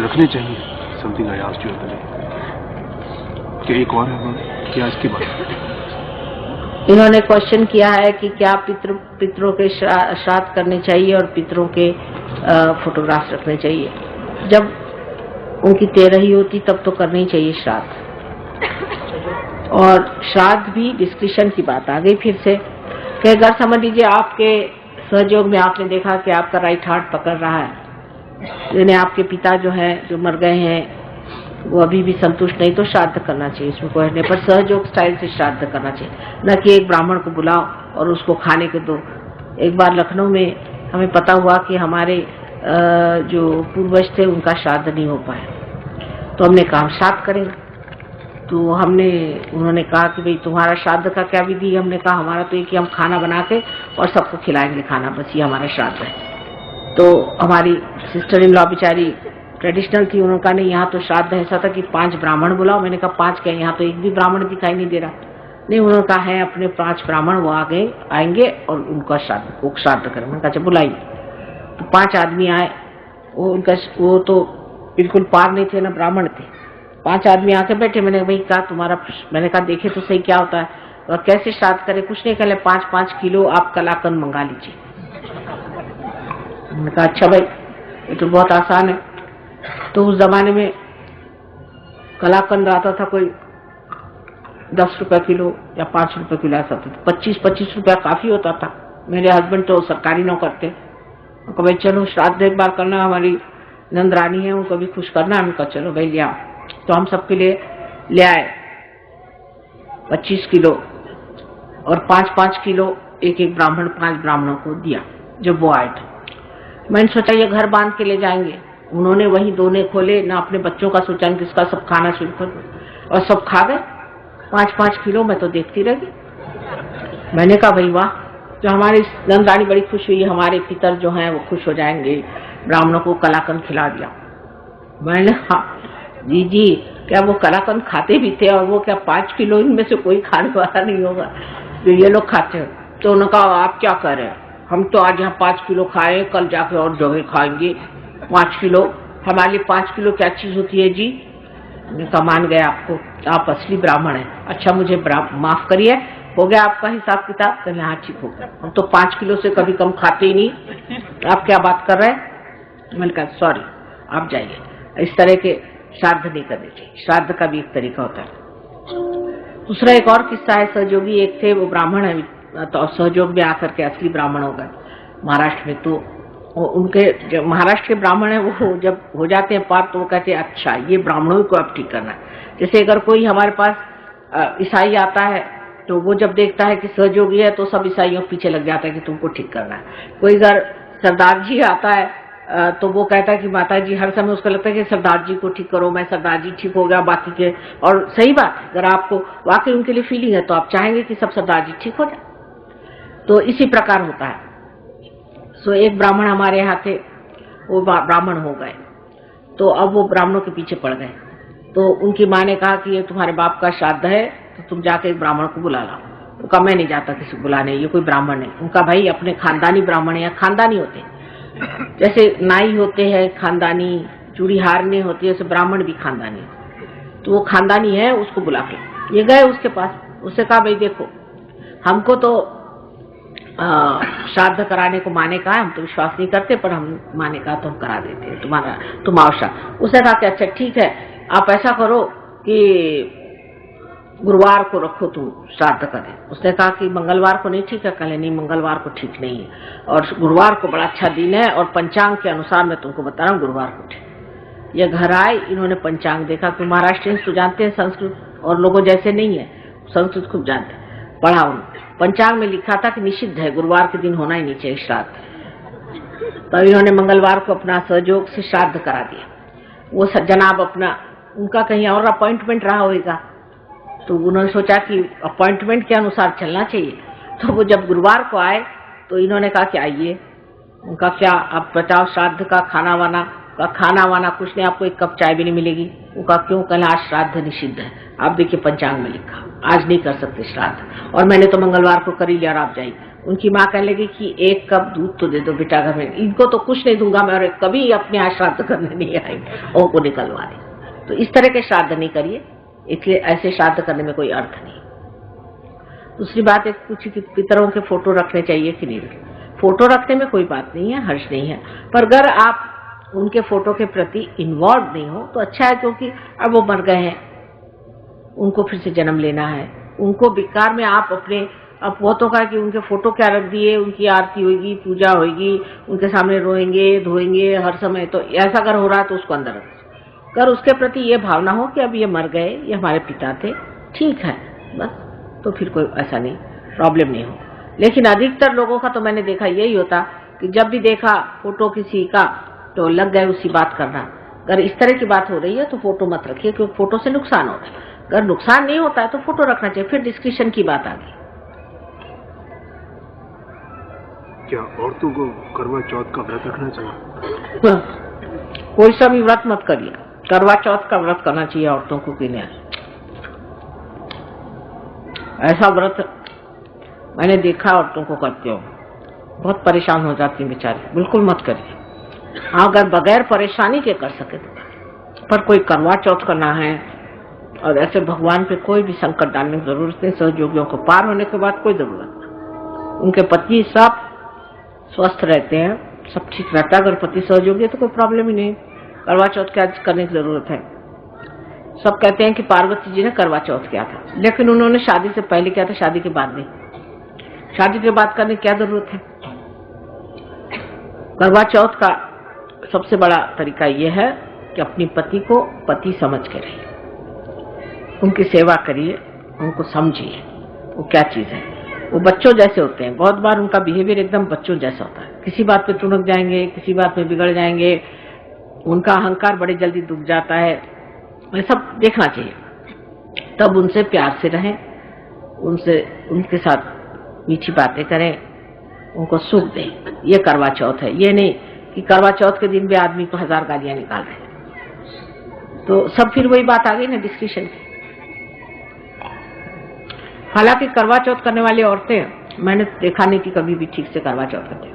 रखने चाहिए? Something I asked you कि एक और है क्या इसके बारे? इन्होंने क्वेश्चन किया है कि क्या पितरों के श्राद्ध करने चाहिए और पितरों के फोटोग्राफ्स रखने चाहिए। जब उनकी तेरही होती तब तो करना ही चाहिए श्राद्ध। और श्राद्ध भी डिस्क्रिप्शन की बात आ गई फिर से कि अगर समझ लीजिए आपके सहयोग में आपने देखा कि आपका राइट हार्ट पकड़ रहा है, यानी आपके पिता जो है जो मर गए हैं वो अभी भी संतुष्ट नहीं, तो श्राद्ध करना चाहिए। इसमें कोई नहीं, पर सहयोग स्टाइल से श्राद्ध करना चाहिए, न कि एक ब्राह्मण को बुलाओ और उसको खाने को दो। एक बार लखनऊ में हमें पता हुआ कि हमारे जो पूर्वज थे उनका श्राद्ध नहीं हो पाया, तो हमने कहा श्राद्ध करेंगे। तो उन्होंने कहा कि भाई तुम्हारा श्राद्ध का क्या विधि है? हमने कहा हमारा तो ये कि हम खाना बना के और सबको खिलाएंगे खाना, बस ये हमारा श्राद्ध है। तो हमारी सिस्टर इन लॉ बेचारी ट्रेडिशनल थी, उन्होंने कहा नहीं यहाँ तो श्राद्ध ऐसा था कि 5 ब्राह्मण बुलाओ। मैंने कहा 5 क्या, यहाँ तो एक भी ब्राह्मण दिखाई नहीं दे रहा। नहीं, उन्होंने कहा है अपने 5 ब्राह्मण वो आएंगे और उनका श्राद्ध करें। मैंने कहा अच्छा बुलाइए। तो 5 आदमी आए, वो तो बिल्कुल पार नहीं थे, ना ब्राह्मण थे। 5 आदमी आके बैठे। मैंने भाई कहा मैंने कहा देखे तो सही क्या होता है और कैसे श्राद्ध करे। कुछ नहीं, कहले 5-5 किलो आप कलाकंद मंगा लीजिए। मैंने कहा अच्छा भाई ये तो बहुत आसान है। तो उस जमाने में कलाकंद आता था कोई 10 रुपए किलो या 5 रुपए किलो ऐसा था। 25-25 रुपया काफी होता था। मेरे हस्बैंड तो सरकारी नौकर थे, उनको भाई चलो श्राद्ध एक बार करना, हमारी नंदरानी है उनको भी खुश करना। हमने कहा चलो भाई ले आओ। तो हम सबके लिए ले आए 25 किलो और 5-5 किलो एक ब्राह्मण 5 ब्राह्मणों को दिया जब वो आए थे। मैंने सोचा ये घर बांध के ले जाएंगे। उन्होंने वही दोने खोले, ना अपने बच्चों का सोचा किसका, सब खाना शुरू कर दो और सब खा गए 5-5 किलो। मैं तो देखती रह गई। मैंने कहा भाई वाह, जो हमारी नंदरानी बड़ी खुश हुई, हमारे पितर जो हैं वो खुश हो जाएंगे, ब्राह्मणों को कलाकंद खिला दिया। मैंने कहा जी क्या वो कलाकंद खाते भी थे और वो क्या 5 किलो इनमें से कोई खाने वाला नहीं होगा तो ये लोग खाते हैं। तो उन्होंने कहा आप क्या कर रहे हैं, हम तो आज यहाँ 5 किलो खाए, कल जाके और जगह खाएंगे 5 किलो। हमारे लिए 5 किलो क्या चीज होती है जी। मैंने कहा मान गए आपको, आप असली ब्राह्मण हैं। अच्छा मुझे माफ करिए, हो गया आपका हिसाब किताब? कहले हाँ ठीक हो गया, हम तो 5 किलो से कभी कम खाते ही नहीं, आप क्या बात कर रहे हैं। मैंने कहा सॉरी आप जाइए, इस तरह के श्राद्ध नहीं करने चाहिए। श्राद्ध का भी एक तरीका होता है। दूसरा एक और किस्सा है, सहयोगी एक थे, वो ब्राह्मण है तो सहयोग में आकर के असली ब्राह्मण हो गए महाराष्ट्र में। तो उनके जो महाराष्ट्र के ब्राह्मण है वो जब हो जाते हैं पार तो वो कहते हैं अच्छा ये ब्राह्मणों को अब ठीक करना है। जैसे अगर कोई हमारे पास ईसाई आता है तो वो जब देखता है कि सहयोगी है तो सब ईसाइयों के पीछे लग जाता है कि तुमको ठीक करना है। कोई अगर सरदार जी आता है तो वो कहता है कि माता जी, हर समय उसको लगता है कि सरदार जी को ठीक करो, मैं सरदार जी ठीक हो गया बाकी के। और सही बात है, अगर आपको वाकई उनके लिए फीलिंग है तो आप चाहेंगे कि सब सरदार जी ठीक हो जाए। तो इसी प्रकार होता है। सो एक ब्राह्मण हमारे यहाँ थे, वो ब्राह्मण हो गए तो अब वो ब्राह्मणों के पीछे पड़ गए। तो उनकी माँ ने कहा कि ये तुम्हारे बाप का श्राद्ध है तो तुम जाके एक ब्राह्मण को बुला लाओ। वो कहा मैं नहीं जाता किसी को बुलाने, ये कोई ब्राह्मण नहीं। उनका भाई अपने खानदानी ब्राह्मण है, खानदानी होते जैसे नाई होते हैं खानदानी, चूड़ी हारने होती है, जैसे ब्राह्मण भी खानदानी। तो वो खानदानी है, उसको बुला के ये गए उसके पास। उससे कहा भाई देखो हमको तो श्राद्ध कराने को माने का है, हम तो विश्वास नहीं करते, पर हम माने का तो हम करा देते हैं, तुम आओ श्राद्ध। उसने कहा कि अच्छा ठीक है, आप ऐसा करो कि गुरुवार को रखो तुम श्राद्ध करें। उसने कहा कि मंगलवार को नहीं ठीक है। कहले नहीं मंगलवार को ठीक नहीं है और गुरुवार को बड़ा अच्छा दिन है और पंचांग के अनुसार मैं तुमको बता रहा हूँ गुरुवार को ठीक। ये घर आए, इन्होंने पंचांग देखा कि महाराष्ट्रियंस तो जानते हैं संस्कृत और लोगों जैसे नहीं है, संस्कृत खूब जानते हैं। पढ़ा उन्होंने, पंचांग में लिखा था कि निषिद्ध है, गुरुवार के दिन होना ही नहीं चाहिए श्राद्ध। तो इन्होंने मंगलवार को अपना सहयोग से श्राद्ध करा दिया। वो जनाब अपना उनका कहीं और अपॉइंटमेंट रहा होगा तो उन्होंने सोचा कि अपॉइंटमेंट के अनुसार चलना चाहिए। तो वो जब गुरुवार को आए तो इन्होंने कहा कि आइए। उनका क्या आप बताओ श्राद्ध का खाना वाना कुछ नहीं, आपको एक कप चाय भी नहीं मिलेगी। उनका क्यों? कहना आज श्राद्ध निषिद्ध है, आप देखिए पंचांग में लिखा आज नहीं कर सकते श्राद्ध, और मैंने तो मंगलवार को कर ही लिया और आप जाइए। उनकी माँ कहने लगी कि 1 कप दूध तो दे दो बेटा घर में, इनको तो कुछ नहीं दूंगा मैं, और कभी अपने यहाँ श्राद्ध करने नहीं आएंगे, उनको निकलवा दे। तो इस तरह के श्राद्ध नहीं करिए, इसलिए ऐसे श्राद्ध करने में कोई अर्थ नहीं। दूसरी बात एक पूछी कि पितरों के फोटो रखने चाहिए कि नहीं रखने। फोटो रखने में कोई बात नहीं है, हर्ष नहीं है, पर अगर आप उनके फोटो के प्रति इन्वॉल्व नहीं हो तो अच्छा है, क्योंकि अब वो मर गए हैं, उनको फिर से जन्म लेना है, उनको बेकार में आप अपने अपवतों का कि उनके फोटो क्या रख दिए, उनकी आरती होगी, पूजा होगी, उनके सामने रोएंगे धोएंगे हर समय, तो ऐसा अगर हो रहा है तो उसको अंदर रख, अगर उसके प्रति ये भावना हो कि अब ये मर गए, ये हमारे पिता थे, ठीक है बस, तो फिर कोई ऐसा नहीं प्रॉब्लम नहीं हो। लेकिन अधिकतर लोगों का तो मैंने देखा यही होता कि जब भी देखा फोटो किसी का तो लग गए उसी बात करना। अगर इस तरह की बात हो रही है तो फोटो मत रखिए, क्योंकि फोटो से नुकसान होता है। अगर नुकसान नहीं होता है तो फोटो रखना चाहिए। फिर डिस्क्रिप्शन की बात आ गई। क्या औरतों को करवा चौथ का व्रत रखना चाहिए? कोई सा भी व्रत मत करिए, करवा चौथ का व्रत करना चाहिए औरतों को कि नहीं। ऐसा व्रत मैंने देखा औरतों को करते हो, बहुत परेशान हो जाती है बेचारी, बिल्कुल मत करिए। अगर बगैर परेशानी के कर सके तो, पर कोई करवा चौथ करना है और ऐसे भगवान पे कोई भी संकट डालने की जरूरत नहीं। सहयोगियों को पार होने के बाद कोई जरूरत नहीं, उनके पति सब स्वस्थ रहते हैं, सब ठीक रहता है। अगर पति सहयोगी है तो कोई प्रॉब्लम ही नहीं, करवा चौथ क्या करने की जरूरत है। सब कहते हैं कि पार्वती जी ने करवा चौथ किया था, लेकिन उन्होंने शादी से पहले किया था, शादी के बाद नहीं। शादी के बाद करने की क्या जरूरत है। करवा चौथ का सबसे बड़ा तरीका यह है कि अपनी पति को पति समझ के रहिए, उनकी सेवा करिए, उनको समझिए वो क्या चीज है। वो बच्चों जैसे होते हैं, बहुत बार उनका बिहेवियर एकदम बच्चों जैसा होता है, किसी बात पे तुनक जाएंगे, किसी बात में बिगड़ जाएंगे, उनका अहंकार बड़े जल्दी दुख जाता है। ये सब देखना चाहिए। तब उनसे प्यार से रहें, उनके साथ मीठी बातें करें, उनको सुख दें। ये करवा चौथ है। ये नहीं कि करवा चौथ के दिन भी आदमी को 1000 गालियां निकाल रहे हैं, तो सब फिर वही बात आ गई ना डिस्कशन की। हालांकि करवा चौथ करने वाली औरतें मैंने देखा नहीं कि कभी भी ठीक से करवा चौथ करते हैं।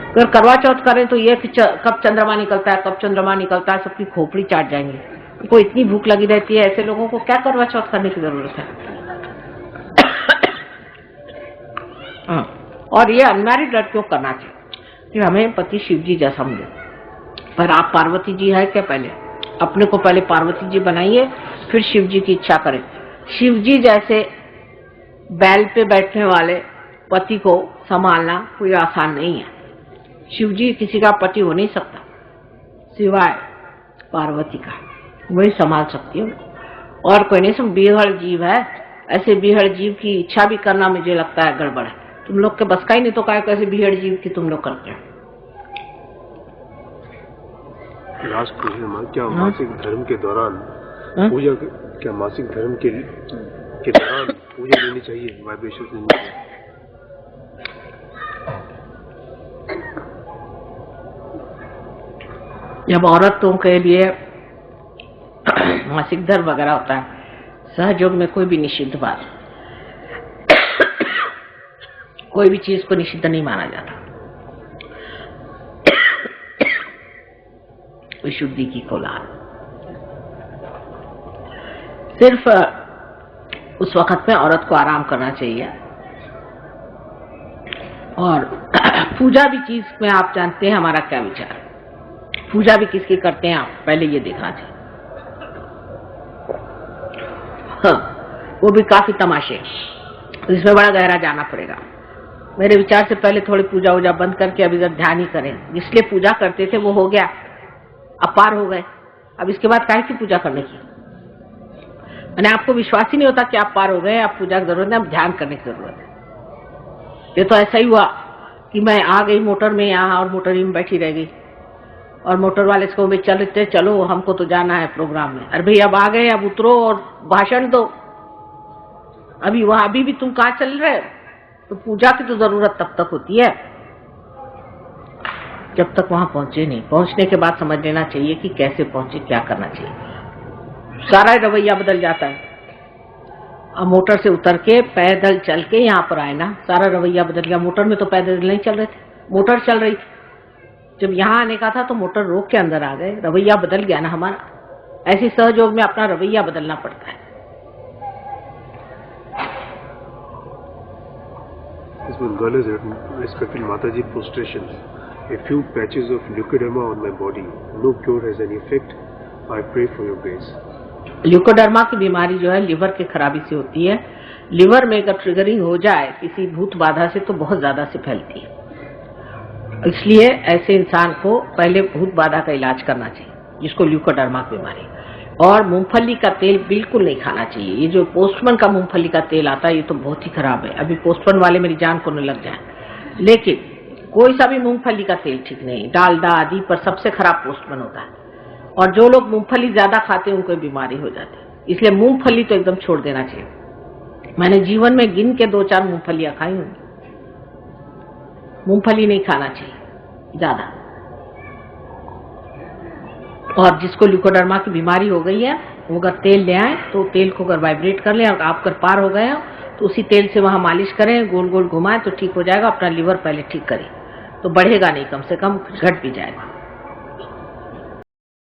अगर करवा चौथ करें तो ये कि कब चंद्रमा निकलता है, कब चंद्रमा निकलता है, सबकी खोपड़ी चाट जाएंगे। उनको इतनी भूख लगी रहती है, ऐसे लोगों को क्या करवा चौथ करने की जरूरत है। और ये अनमैरिड लड़कियों को करना चाहिए कि हमें पति शिव जी जैसा मिले। पर आप पार्वती जी है क्या, पहले अपने को पहले पार्वती जी बनाइए, फिर शिव जी की इच्छा करें। शिव जी जैसे बैल पे बैठने वाले पति को संभालना कोई आसान नहीं है। शिव जी किसी का पति हो नहीं सकता सिवाय पार्वती का, वही संभाल सकती है और कोई नहीं। सब बीहड़ जीव है, ऐसे बीहड़ जीव की इच्छा भी करना मुझे लगता है गड़बड़ है। तुम लोग के बस का ही नहीं तो क्या कैसे बीहड़ जीव की तुम लोग करते हो। लास्ट क्वेश्चन, क्या मासिक धर्म के दौरान पूजा, क्या मासिक धर्म के दौरान पूजा लेनी चाहिए, वाइब्रेशन लेनी चाहिए? जब औरतों के लिए मासिक धर्म वगैरह होता है, सहयोग में कोई भी निषिद्ध बात, कोई भी चीज को निषिद्ध नहीं माना जाता। विशुद्धि की कोलाहल सिर्फ उस वक्त में औरत को आराम करना चाहिए। और पूजा भी चीज में आप जानते हैं हमारा क्या विचार, पूजा भी किसकी करते हैं आप पहले ये देखना चाहिए। हाँ, वो भी काफी तमाशे, इसमें बड़ा गहरा जाना पड़ेगा। मेरे विचार से पहले थोड़ी पूजा वूजा बंद करके अब इधर ध्यान ही करें। जिसलिए पूजा करते थे वो हो गया, अपार हो गए, अब इसके बाद काहे की पूजा करने की। मैंने आपको विश्वास ही नहीं होता कि आप पार हो गए, आप पूजा की जरूरत नहीं, अब ध्यान करने की जरूरत है। ये तो ऐसा ही हुआ कि मैं आ गई मोटर में यहाँ और मोटर ही में बैठी रह गई और मोटर वाले इसको भी चलते चलो हमको तो जाना है प्रोग्राम में। अरे भाई अब आ गए, अब उतरो और भाषण दो। अभी वहां अभी भी तुम कहाँ चल रहे हो, तो पूजा की तो जरूरत तब तक होती है जब तक वहां पहुंचे नहीं। पहुंचने के बाद समझ लेना चाहिए कि कैसे पहुंचे, क्या करना चाहिए, सारा रवैया बदल जाता है। अब मोटर से उतर के पैदल चल के यहाँ पर आए ना, सारा रवैया बदल गया। मोटर में तो पैदल नहीं चल रहे थे, मोटर चल रही थी। जब यहाँ आने का था तो मोटर रोक के अंदर आ गए, रवैया बदल गया ना हमारा। ऐसी सहयोग में अपना रवैया बदलना पड़ता है। Girl has written, respected Mataji, prostration. A few patches of leukoderma on my body. No cure has any effect. I pray for your grace. Leucoderma की बीमारी जो है लिवर की खराबी से होती है। लिवर में अगर ट्रिगरिंग हो जाए किसी भूत बाधा से तो बहुत ज्यादा से फैलती है। इसलिए ऐसे इंसान को पहले भूत बाधा का इलाज करना चाहिए, जिसको ल्यूकोडर्मा की बीमारी। और मूंगफली का तेल बिल्कुल नहीं खाना चाहिए। ये जो पोस्टमैन का मूंगफली का तेल आता है ये तो बहुत ही खराब है। अभी पोस्टमैन वाले मेरी जान को न लग जाए, लेकिन कोई सा भी मूंगफली का तेल ठीक नहीं। डालडा आदि पर सबसे खराब पोस्टमैन होता है। और जो लोग मूंगफली ज्यादा खाते हैं उनको बीमारी हो जाती है। इसलिए मूंगफली तो एकदम छोड़ देना चाहिए। मैंने जीवन में गिन के 2-4 मूंगफलियां खाई होंगी। मूंगफली नहीं खाना चाहिए ज्यादा। और जिसको ल्यूकोडर्मा की बीमारी हो गई है वो अगर तेल ले आए तो तेल को अगर वाइब्रेट कर ले और आप अगर पार हो गए हो तो उसी तेल से वहां मालिश करें, गोल गोल घुमाएं तो ठीक हो जाएगा। अपना लीवर पहले ठीक करें तो बढ़ेगा नहीं, कम से कम घट भी जाएगा।